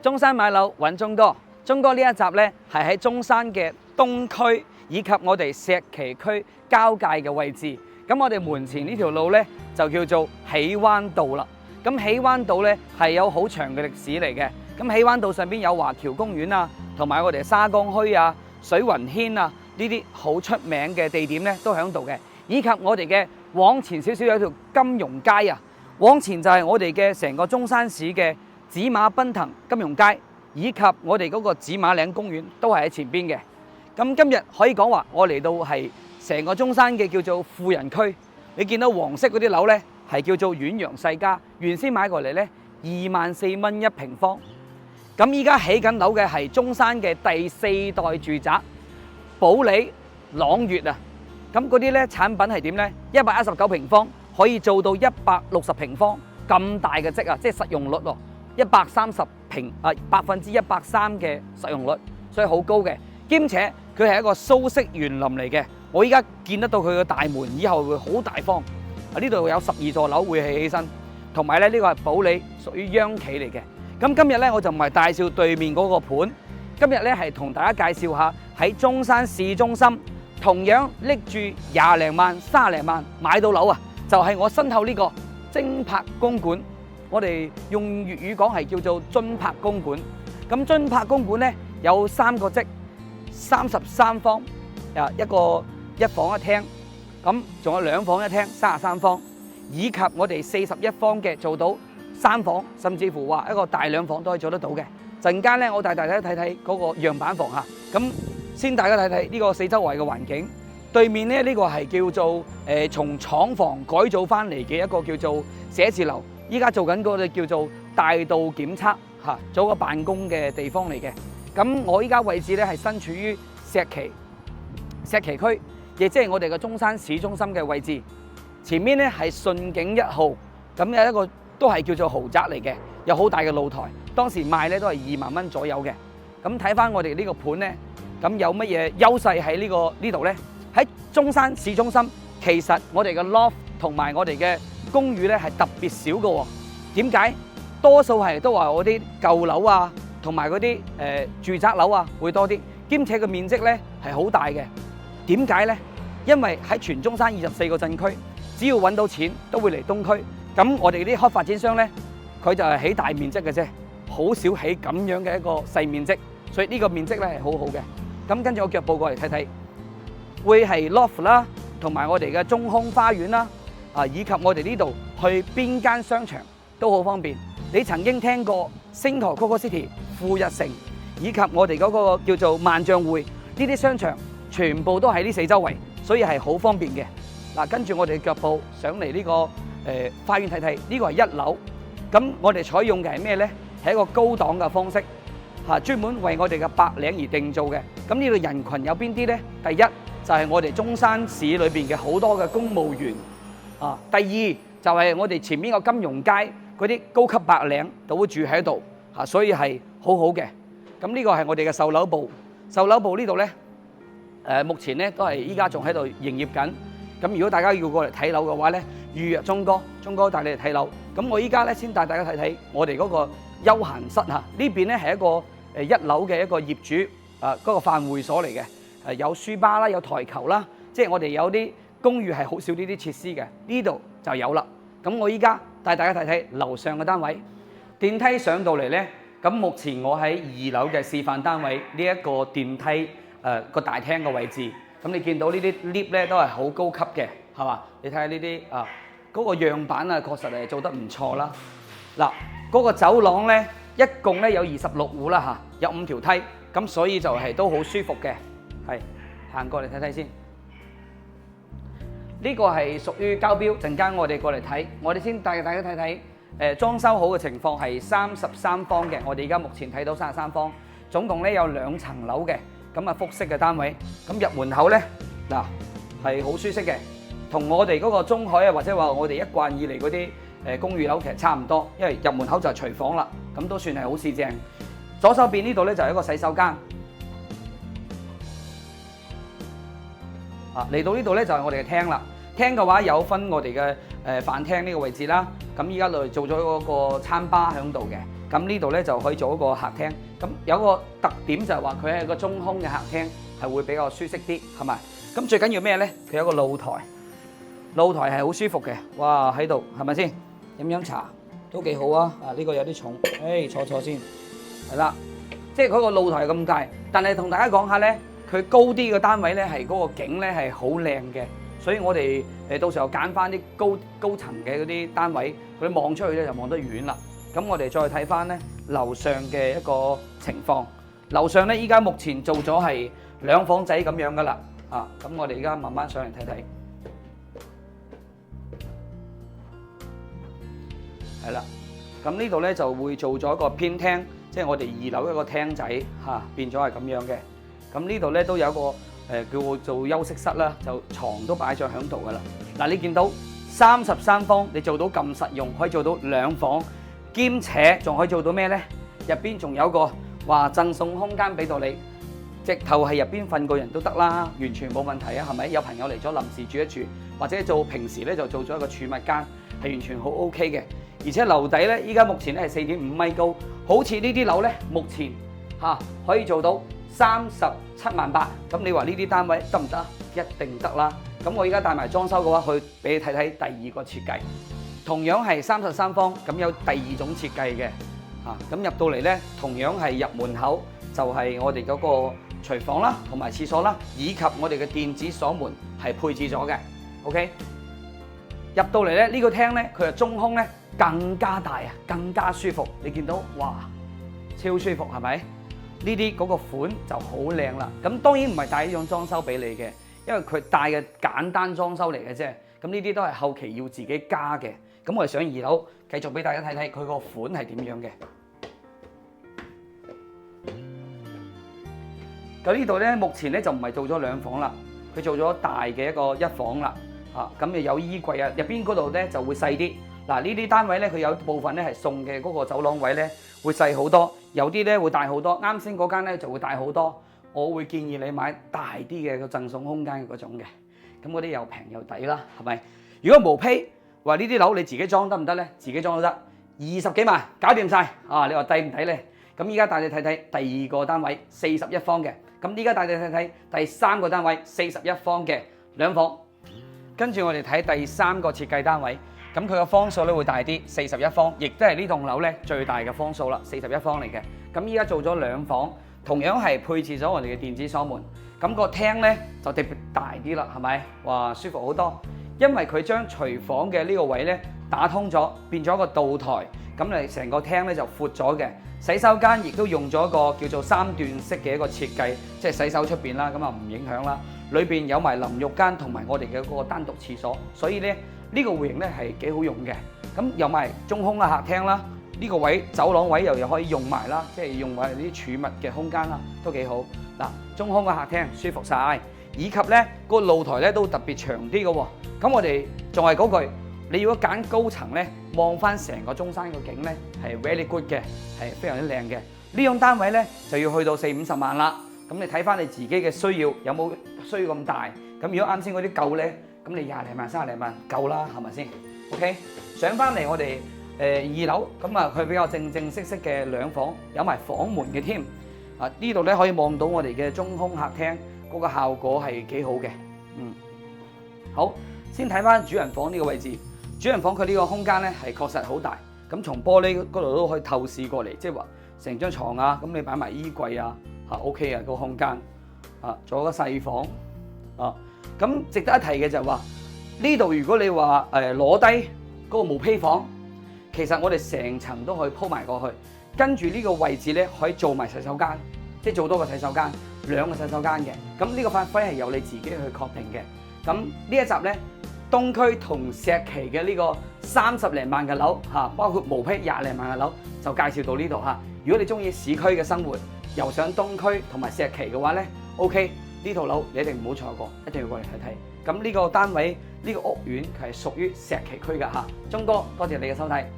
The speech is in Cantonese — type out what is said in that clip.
中山買樓揾鐘哥，鐘哥呢一集呢係喺中山嘅東區以及我哋石岐區交界嘅位置。咁我哋門前呢條路呢就叫做喜灣道啦。咁喜灣道呢係有好長嘅歷史嚟嘅。咁喜灣道上邊有華僑公園啊，同埋我哋沙江墟啊、水雲軒啊呢啲好出名嘅地點呢都喺度嘅。以及我哋嘅往前少少有條金融街啊，往前就係我哋嘅成個中山市嘅紫馬奔騰金融街，以及我哋嗰個紫馬嶺公園都係喺前邊嘅。咁今日可以講話，我嚟到係成個中山嘅叫做富人區。你見到黃色嗰啲樓呢，係叫做遠洋世家，原先買過嚟呢24,000蚊一平方。咁依家起緊樓嘅係中山嘅第4代住宅保利朗悅啊。咁嗰啲咧產品係點呢？119平方可以做到160平方咁大嘅積啊，即係實用率喎，130%嘅實用率，所以好高嘅。兼且佢係一個蘇式園林嚟嘅，我依家見得到佢嘅大門，以後會好大方。呢度有12座樓會起起身，同埋咧呢個係保利，屬於央企嚟嘅。咁今日咧我就唔係介紹對面嗰個盤，今日咧係同大家介紹下喺中山市中心。同樣拎住20零萬、30零萬買到樓啊，就係我身後呢個精柏公館。我哋用粵語講係叫做津柏公館。咁津柏公館呢，有3個積，33方，一房一廳，咁仲有2房一廳，33方，以及我哋41方嘅做到3房，甚至乎話一個大2房都可以做得到嘅。陣間呢，我帶大家睇睇嗰個樣板房嚇，咁。先大家睇睇呢個四周圍嘅環境，對面咧呢個係叫做從廠房改造翻嚟嘅一個叫做寫字樓，依家做緊嗰個叫做大道檢測嚇，做個辦公嘅地方嚟嘅。咁我依家位置咧係身處於石岐區，亦即係我哋嘅中山市中心嘅位置。前面咧係順景1號，咁有一個都係叫做豪宅嚟嘅，有好大嘅露台。當時賣咧都係2萬蚊左右嘅。咁睇翻我哋呢個盤咧。咁有乜嘢優勢喺呢度呢？喺中山市中心，其實我哋嘅 loft 同埋我哋嘅公寓呢係特別少嘅喎。點解？多數係都話我啲舊樓啊，同埋嗰啲住宅樓啊會多啲，兼且個面積呢係好大嘅。點解呢？因為喺全中山24個鎮區，只要揾到錢都會嚟東區。咁我哋啲開發展商呢，佢就係起大面積嘅啫，好少起咁樣嘅一個細面積，所以呢個面積呢係好好嘅。咁跟住我腳步過嚟睇睇，會係 loft 啦，同埋我哋嘅中空花園啦，以及我哋呢度去邊間商場都好方便。你曾經聽過星河 Coco City、富日城，以及我哋嗰個叫做萬象匯呢啲商場，全部都喺呢四周圍，所以係好方便嘅。嗱，跟住我哋腳步上嚟呢個花園睇睇，呢個係1樓。咁我哋採用嘅係咩呢？係一個高檔嘅方式。專門為我哋嘅白領而定做嘅。咁呢度人群有邊啲呢？第一就係我哋中山市裏邊嘅好多嘅公務員。第二就係我哋前面個金融街嗰啲高級白領都會住喺度。所以係好好嘅。咁呢個係我哋嘅售樓部。售樓部呢度呢，目前呢都係依家仲喺度營業緊。咁如果大家要過嚟睇樓嘅話呢，預約鐘哥帶你嚟睇樓。咁我依家呢先帶大家睇睇我哋嗰個休閒室嚇，呢邊咧係一個1樓嘅一個業主嗰個飯會所嚟嘅，有書吧啦，有台球啦，即係我哋有啲公寓係好少呢啲設施嘅，呢度就有啦。咁我依家帶大家睇睇樓上嘅單位，電梯上到嚟呢，咁目前我喺2樓嘅示範單位呢一個電梯個大廳嘅位置，咁你見到呢啲 lift 咧都係好高級嘅，係嘛？你睇下呢啲嗰個樣板啊，確實係做得唔錯啦。嗱，嗰個走廊咧，一共咧有26戶啦嚇，有5條梯，咁所以就係都好舒服嘅。係行過嚟睇睇先，呢個係屬於交標，陣間我哋過嚟睇，我哋先帶大家睇睇裝修好嘅情況係33方嘅，我哋而家目前睇到33方，總共咧有2層樓嘅，咁啊複式嘅單位，咁入門口咧嗱係好舒適嘅，同我哋嗰個中海啊或者話我哋一貫以嚟嗰啲公寓樓其實差唔多，因為入門口就係廚房啦，咁都算係好市正。左手邊呢度咧就係一個洗手間，嚟到呢度咧就係我哋嘅廳啦。廳嘅話有分我哋嘅飯廳呢個位置啦，咁依家就做咗嗰個餐吧喺度嘅。咁呢度咧就可以做一個客廳。咁有個特點就係話佢係個中空嘅客廳，係會比較舒適啲，係咪？咁最緊要咩咧？佢有個露台，露台係好舒服嘅。哇，喺度係咪先？飲茶都幾好啊！呢個有啲重，坐先，係啦。即係嗰個露台咁大，但係同大家講下咧，佢高啲嘅單位咧係嗰個景咧係好靚嘅，所以我哋到時候揀翻啲高層嘅嗰啲單位，佢哋望出去咧就望得遠啦。咁我哋再睇翻咧樓上嘅一個情況，樓上咧依家目前做咗係2房仔咁樣噶啦，咁我哋而家慢慢上嚟睇睇，係啦，咁呢度咧就會做咗一個偏廳。即係我哋2樓一個廳仔變咗係咁樣嘅。咁呢度咧都有一個叫做休息室啦，就床都擺咗喺度噶啦。嗱，你見到33方，你做到咁實用，可以做到2房，兼且仲可以做到咩咧？入邊仲有個贈送空間俾到你，直頭係入邊瞓個人都得啦，完全冇問題啊，係咪？有朋友嚟咗臨時住一住，或者做平時咧就做咗一個儲物間，係完全好 OK 嘅。而且樓底咧，依家目前咧係4.5米高，好似呢啲樓咧，目前可以做到37萬8。咁你話呢啲單位得唔得？一定得啦。咁我而家帶埋裝修嘅話，去俾你睇睇第2個設計。同樣係33方，咁有第2種設計嘅。咁入到嚟咧，同樣係入門口就係我哋嗰個廚房啦，同埋廁所啦，以及我哋嘅電子鎖門係配置咗嘅。OK， 入到嚟咧，呢個廳咧，佢係中空咧。更加大啊，更加舒服。你見到哇，超舒服係咪？呢啲嗰個款就好靚啦。咁當然唔係帶呢種裝修俾你嘅，因為佢帶嘅簡單裝修嚟嘅啫。咁呢啲都係後期要自己加嘅。咁我哋上2樓繼續俾大家睇睇佢個款係點樣嘅。咁呢度咧，目前咧就唔係做咗2房啦，佢做咗大嘅一個1房啦。咁又有衣櫃啊，入邊嗰度咧就會細啲。嗱，呢啲單位咧，佢有部分咧係送嘅嗰個走廊位咧會細好多，有啲咧會大好多。啱先嗰間咧就會大好多。我會建議你買大啲嘅個贈送空間嘅嗰種嘅，咁嗰啲又平又抵啦，係咪？如果無批話呢啲樓你自己裝得唔得咧？自己裝都得，20幾萬搞掂晒。你話抵唔抵咧？咁依家帶你睇睇第2個單位41方嘅，咁依家帶你睇睇第3個單位41方嘅2房，跟住我哋睇第3個設計單位。咁佢個方數咧會大啲，41方，亦都係呢棟樓咧最大嘅方數啦，41方嚟嘅。咁依家做咗2房，同樣係配置咗我哋嘅電子鎖門。咁個廳咧就特別大啲啦，係咪？哇，舒服好多，因為佢將廚房嘅呢個位咧打通咗，變咗個灶台，咁你成個廳咧就闊咗嘅。洗手間亦都用咗一個叫做3段式嘅一個設計，即係洗手出邊啦，咁啊唔影響啦。裏邊有埋淋浴間同埋我哋嘅嗰個單獨廁所，所以咧呢個戶型咧係幾好用嘅。咁有埋中空嘅客廳啦，呢個位走廊位又可以用埋啦，即係用埋啲儲物嘅空間啦，都幾好。嗱，中空嘅客廳舒服晒，以及咧個露台咧都特別長啲嘅喎。咁我哋仲係嗰句，你如果揀高層咧，望翻成個中山個景咧係 very good 嘅，係非常之靚嘅。呢種單位咧就要去到40-50萬啦。咁你睇翻你自己嘅需要，有冇需要咁大？咁如果啱先嗰啲夠咧，咁你20零萬、30零萬夠啦，係咪先 ？OK， 上翻嚟我哋2樓，咁啊佢比較正式嘅2房，有埋房門嘅添。呢度咧可以望到我哋嘅中空客廳，嗰個效果係幾好嘅。好，先睇翻主人房呢個位置。主人房佢呢個空間咧係確實好大，咁從玻璃嗰度都可以透視過嚟，即係話成張床啊，咁你擺埋衣櫃啊。OK 啊，個空間仲有個細房咁值得一提嘅就係話呢度，如果你話攞低嗰個毛坯房，其實我哋成層都可以鋪埋過去，跟住呢個位置咧可以做埋洗手間，即係做多個洗手間，2個洗手間嘅。咁呢個發揮係由你自己去確定嘅。咁呢一集咧，東區同石岐嘅呢個30零萬嘅樓包括毛坯20零萬嘅樓，就介紹到呢度。如果你中意市區嘅生活，又上東區同埋石岐嘅話咧 ，OK， 呢套樓你一定唔好錯過，一定要過嚟睇睇。咁呢個單位呢個屋苑係屬於石岐區㗎。鐘哥，多謝你嘅收睇。